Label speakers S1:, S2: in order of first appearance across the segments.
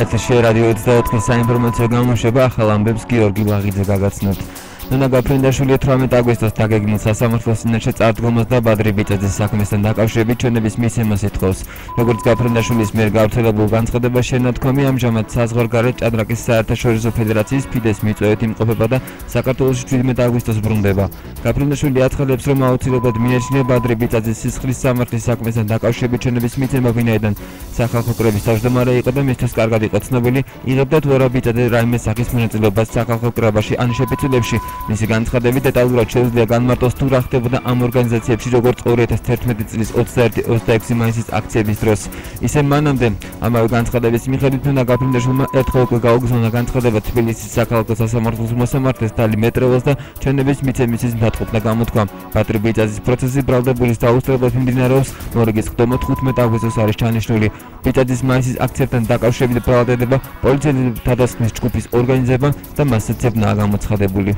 S1: ეთერში რადიო 24 საინფორმაციო გამოშვება ახალ ამბებს გიორგი ლაღიძე გაგაცნობთ. ნონა გაფრინდაშვილი 18 აგვისტოს დაგეგმილ სასამართლოს წინაშე წარდგომას და ბადრი ბიწაძის საქმესთან დაკავშირებით ჩვენების მისცემას ითხოვს. როგორც გაფრინდაშვილის მიერ გავრცელებულ განცხადებაში შენათქვამი, ამჟამად საზღვარგარეთ ჭადრაკის საერთაშორისო ფედერაციის ფიდეს მიწვევით იმყოფება და საქართველოში 17 აგვისტოს ბრუნდება. გაფრინდაშვილი აცხადებს, რომ აუცილებლად მიეჩნია ბადრი ბიწაძის სისხლის სამართლის საქმესთან დაკავშირებით ჩვენების მიცემა, ვინაიდან სახალხო კრების თავმჯდომარე იყო და მისთვის კარგად იყო ცნობილი, იღებდა თუ არა ბიწაძე რაიმე სახის მონაწილეობას სახალხო კრებაში ან შეფიცილებში. მისი განცხადებით დეტალურად შეუძლია განმარტოს თუ რა ხდებოდა ამ ორგანიზაციებში როგორც 2011 წლის 21-26 მაისის აქციების დროს. ისე მანამდე ამავე განცხადების მიხედვით ნონა გაფრინდაშვილმა ერთხელ უკვე გაუგზავნა განცხადება თბილისის საქალაქო სასამართლოს მოსამართლეს დალი მეტრევას და ჩვენების მიცემისის მდაწყობნა გამოთქვა. ბადრი ბიწაძის პროცესი ბრალდებულის დაუსწრებლად მიმდინარეობს. მორიგის ხდომა 15 აგვისტოს არის ჩანიშნული. ბიწაძის მაისის აქციებთან დაკავშირებით ბრალდება პოლიციელთა თავდასხმის ჯგუფის ორგანიზება და მასზე ძებნაა გამოცხადებული.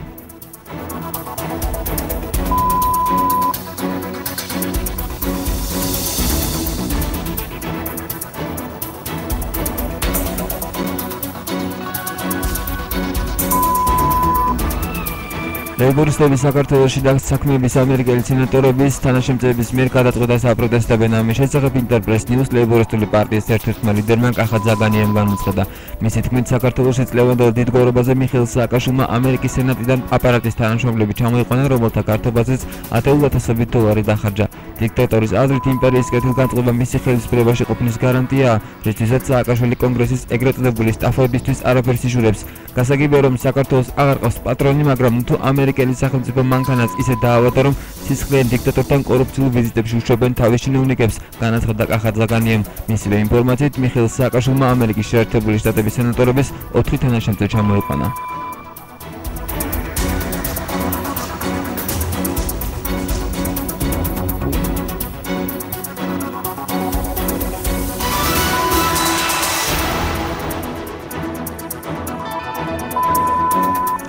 S1: ლეიბორისტების საქართველოში და საქმეების ამერიკელი სენატორების თანაშემწეების მიერ გადაწყვეტას აპროტესტებენ. ამის შესახებ ინტერპრეს ნიუს ლეიბორისტული პარტიის ერთ-ერთმა ლიდერმა კახა ძაგანიამ განუცხადა. მისი თქმით, საქართველოში წლევანდელ დიდ გორობაზე მიხეილ სააკაშვილმა ამერიკის სენატიდან აპარატის თანამშრომლები ჩამოიყვანა, რომელთა გართობაზეც $10,000 დახარჯა. დიქტატორის აზრით, იმპერიის კეთილგანწყობა მისი ხელისუფლებაში ყოფნის გარანტიაა, რისთვისაც სააკაშვილი კონგრესის ეგრეთ წოდებული სტაფოებისთვის არაფერს იშურებს. გასაგებია, რომ საქართველოს აღარ ყავს პატრონი, მაგრამ თუ ამერიკელი სახელმწიფო მანქანას ისე დაავადა, რომ სისხლიან დიქტატორთან კორუფციულ ვიზიტებში უშვებენ თავის ჩინოვნიკებს, განაცხადა კახა ძაგანიამ. მისივე ინფორმაციით, მიხეილ სააკაშვილმა ამერიკის შეერთებული შტატების სენატორების 4 თანაშემწე ჩამოიყვანა.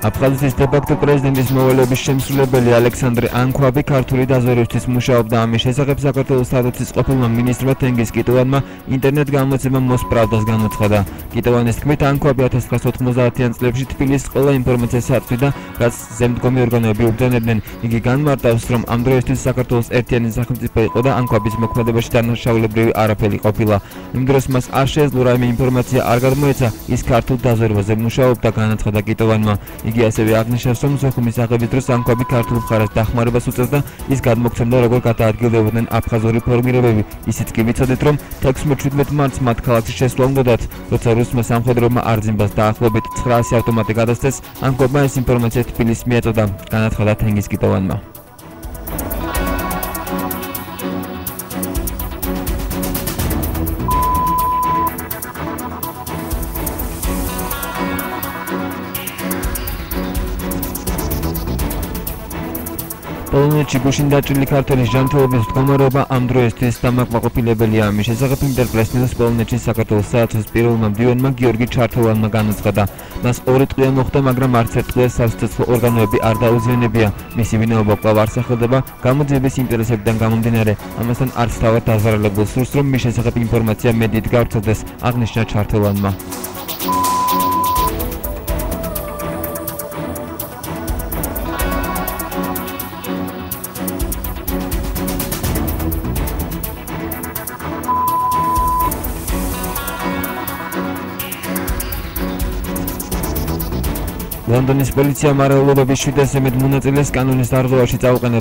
S1: აფხაზეთის დე-ფაქტო პრეზიდენტის მოვალეობის შემსრულებელი ალექსანდრე ანქვაბი ქართული დაზვერვისთვის მუშაობდა. ამის შესახებ საქართველოს სტატუსის ყოფილმა მინისტრმა თენგიზ კიტოვანმა ინტერნეტ გამოცემა მოსპრავდას განუცხადა. კიტოვანის თქმით, ანქვაბი 1990-იან წლებში თბილისის ყველა ინფორმაციას აწვდიდა, რაც ზემდგომი ორგანოები უბრძანებდნენ. იგი განმარტავს, რომ ამ დროისთვის საქართველოს ერთიანი სახელმწიფო იყო და ანქვაბის მოქმედებაში დანაშაულებრივი არაფერი ყოფილა. იმ დროს მას არ შეეძლო რაიმე ინფორმაცია არ გადმოეცა, ის ქართულ დაზვერვაზე მუშაობდა, განაცხადა კიტოვანმა. იგი ასევე აღნიშნავს, რომ სოხუმის აღების დროს ანქვაბი ქართულ მხარეს დახმარებას უწევს და ის გადმოგცემდა, როგორ გადაადგილდებოდნენ აფხაზური ფორმირებები. ისიც კი ვიცოდეთ, რომ 16-17 მარტს მათ ქალაქში შესვლა უნდათ, როცა რუსმა სამხედროებმა არძიმბას დაახლოებით 900 ავტომატი გადასცეს, ანქვაბმა ეს ინფორმაცია თბილისს მიაწოდა, განაცხადა თენგიზ კიტოვანმა. პოლონეთში გუშინ დაჭრილი ქართველის ჯანმრთელობის მდგომარეობა ამ დროისთვის დამაკმაყოფილებელია. ამის შესახებ ინტერპრეს ნიუს პოლონეთში საქართველოს საელჩოს პირველმა მდივანმა გიორგი ჩართოვანმა განაცხადა. მას 2 ტყვია მოხდა, მაგრამ არც ერთ ტყვიას სასაცილო ორგანოები არ დაუზიანებია. მისი ვინაობა კვლავ არ სახელდება გამოძიების ინტერესებიდან გამომდინარე. ამასთან არც თავად დაზარალებულ სურს, რომ მის შესახებ ინფორმაცია მედიით გავრცელდეს, აღნიშნა ჩართოვანმა. ლონდონის პოლიციამ მარაულობების 700-ზე მეტ მონაწილეს კანონის დარღვევაში წაუყენა.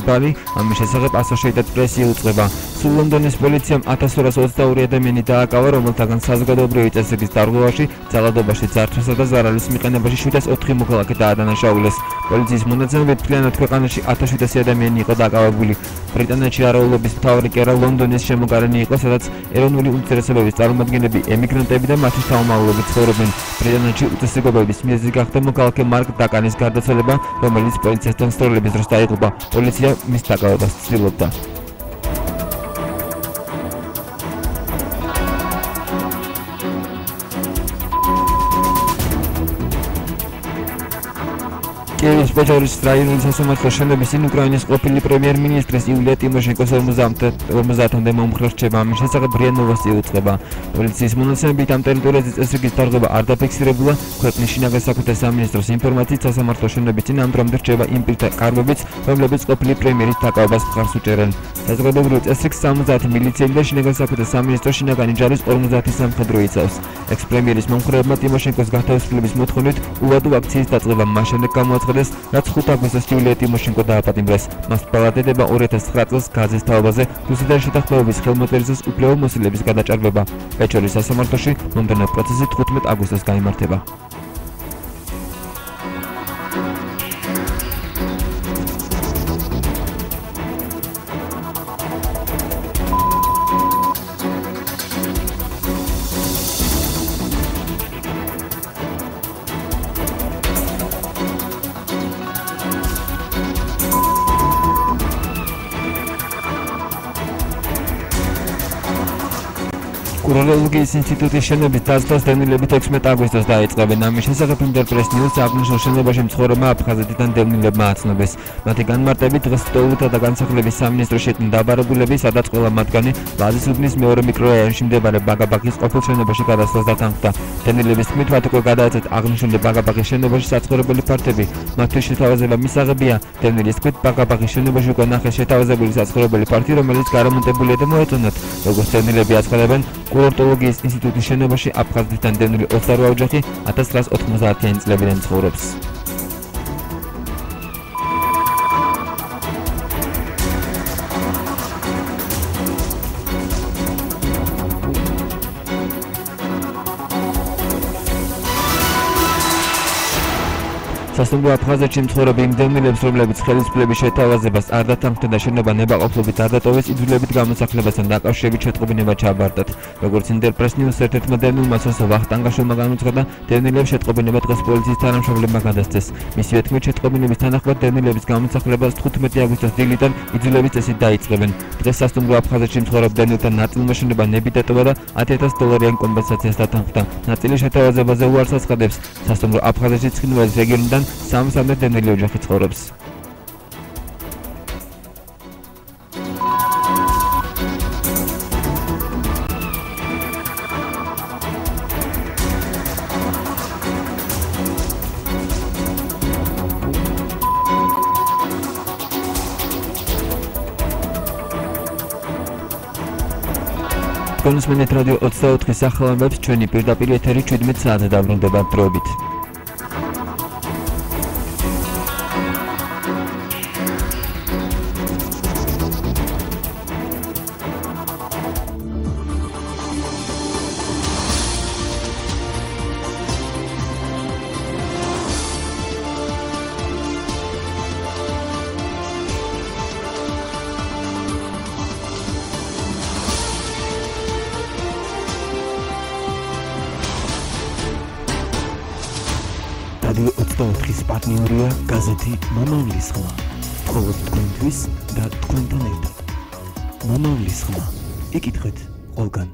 S1: ამის შესახებ Associated Press იუწყება. სულ ლონდონის პოლიციამ 1222 ადამიანი დააკავა, რომელთაგან საზოგადოებრივი წესების დარღვევაში, ძალადობაში, ძარცვასა და ზარალის მიყენებაში 704 მოქალაქე დაადანაშაულეს. პოლიციის მონაცემებით მთლიანად ქვეყანაში 1700 ადამიანი იყო დაკავებული. ბრიტანეთში არაულობის მთავარი კერა ლონდონის შემოგარენი იყო, სადაც ეროვნული უმცირესობების წარმომადგენლები, ემიგრანტები და მათი შთამომავლები ცხოვრობენ. ბრიტანეთში უწესრიგობების მიზეზი გახდა მოქალაქე მარკ დაკანის გარდაცვალება, რომელიც პოლიციასთან სწორლების დროს დაიღუპა. პოლიცია მის დაკავებას ცდილობდა. კიევის პეჩორის რაიონის სასამართლოს შენობის წინ უკრაინის ყოფილი პრემიერ-მინისტრის იულია ტიმოშენკოს 50-მდე მომხრე რჩება. ამის შესახებ РИА Новости იუწყება. პოლიციის მონაცემებით ამ ტერიტორიაზე წესრიგის დარღვევა არ დაფიქსირებულა. ქვეყნის შინაგან საქმეთა სამინისტროს ინფორმაციით სასამართლოს შენობის წინ ამ დრომდე რჩება იმ პირთა კარგებიც, რომლებიც ყოფილი პრემიერის თაკაობას მხარს უჭერენ. საზოგადოებრივ წესრიგს 70 მილიციელი და შინაგან საქმეთა სამინისტროს შინაგანი ჯარის 50 სამხედრო იცავს. ექს-პრემიერის მომხრეებმა ტიმოშენკოს გათავისუფლების მოთხოვნით უვადო აქციის დაწყება მას შემდეგ გამოაცხადეს, რაც 5 აგვისტოს იულია ტიმოშენკო დააპატიმრეს. მას ბალადდება 2009 წელს გაზის თაობაზე რუსეთთან შეთანხმებების ხელმოწერისას უფლებამოსილების გადაჭარბება. პეჩორის სასამართლოში მომდევნო პროცესი 15 აგვისტოს გაიმართება. კუროროლოგიის ინსტიტუტის შენობის დაცვას დევნილებით 16 აგვისტოს დაიწყებენ. ამის შესახებ ინტერპრეს ნიუს აღნიშნულ შენობაში მცხოვრებმა აფხაზეთიდან დევნილებმა აცნობეს. მათი განმარტებით დღეს სტოულთა და განსახლების სამინისტროში იყვნენ დაბარებულები, სადაც ყველა მათგანი ვაზის უბნის მეორე მიკრორაიონში მდებარე ბაგაბაგის ყოფილ შენობაში გადასვლას დათანხმდა. დევნილების თქმით, მათ უკვე გადააცეთ აღნიშნული ბაგაბაგის შენობაში საცხოვრებელი ფართები. მათთვის შეთავაზება მისაღებია. დევნილის თქმით, ბაგაბაგის შენობაში უკვე ნახეს შეთავაზებული საცხოვრებელი ფართი, რომელიც გარემონტებულია და მოეწონათ. როგორც დევნილები აცხადებენ, კურორტოლოგიის ინსტიტუტის შენობაში აფხაზეთიდან დევნილი 28 ოჯახი 1990-იანი წლებიდან ცხოვრობს. სასტუმრო აფხაზეთში მცხოვრები იმ დევნილებს, რომლებიც ხელისუფლების შეთავაზებას არ დათანხმდნენ და შენობა ნებაყოფლობით არ დატოვეს, იძულებით გამოსახლებასთან დაკავშირებით შეტყობინება ჩააბარდათ. როგორც ინტერპრეს ნიუს ერთ-ერთმა დევნილმა სოსო ვახტანგაშვილმა განუცხადა, დევნილებს შეტყობინება დღეს პოლიციის თანამშრომლებმა გადასცეს. მისივე თქმით, შეტყობინების თანახმად დევნილების გამოსახლებას 15 აგვისტოს დილიდან იძულების წესით დაიწყებენ. დღეს სასტუმრო აფხაზეთში მცხოვრებ დევნილთა ნაწილმა შენობა ნებით დატოვა და $10,000 კომპენსაციას დათანხმდა. ნაწილი შეთავაზებაზე უარს აცხადებს. სასტუმრო აფხაზეთში ცხინვალის რეგიონიდან 300 დევნილი ოჯახი ცხოვრობს. კონსმენეთ რადიო 24 სახელმწიფოს ჩვენი პირდაპირ ეთერი 17 საათზე დაბრუნდება დროებით. რადიო 24-ის პარტნიორია გაზეთი მომავლის ხმა. მხოლოდ თქვენთვის და თქვენთან ერთად. მომავლის ხმა. იკითხეთ ყველგან.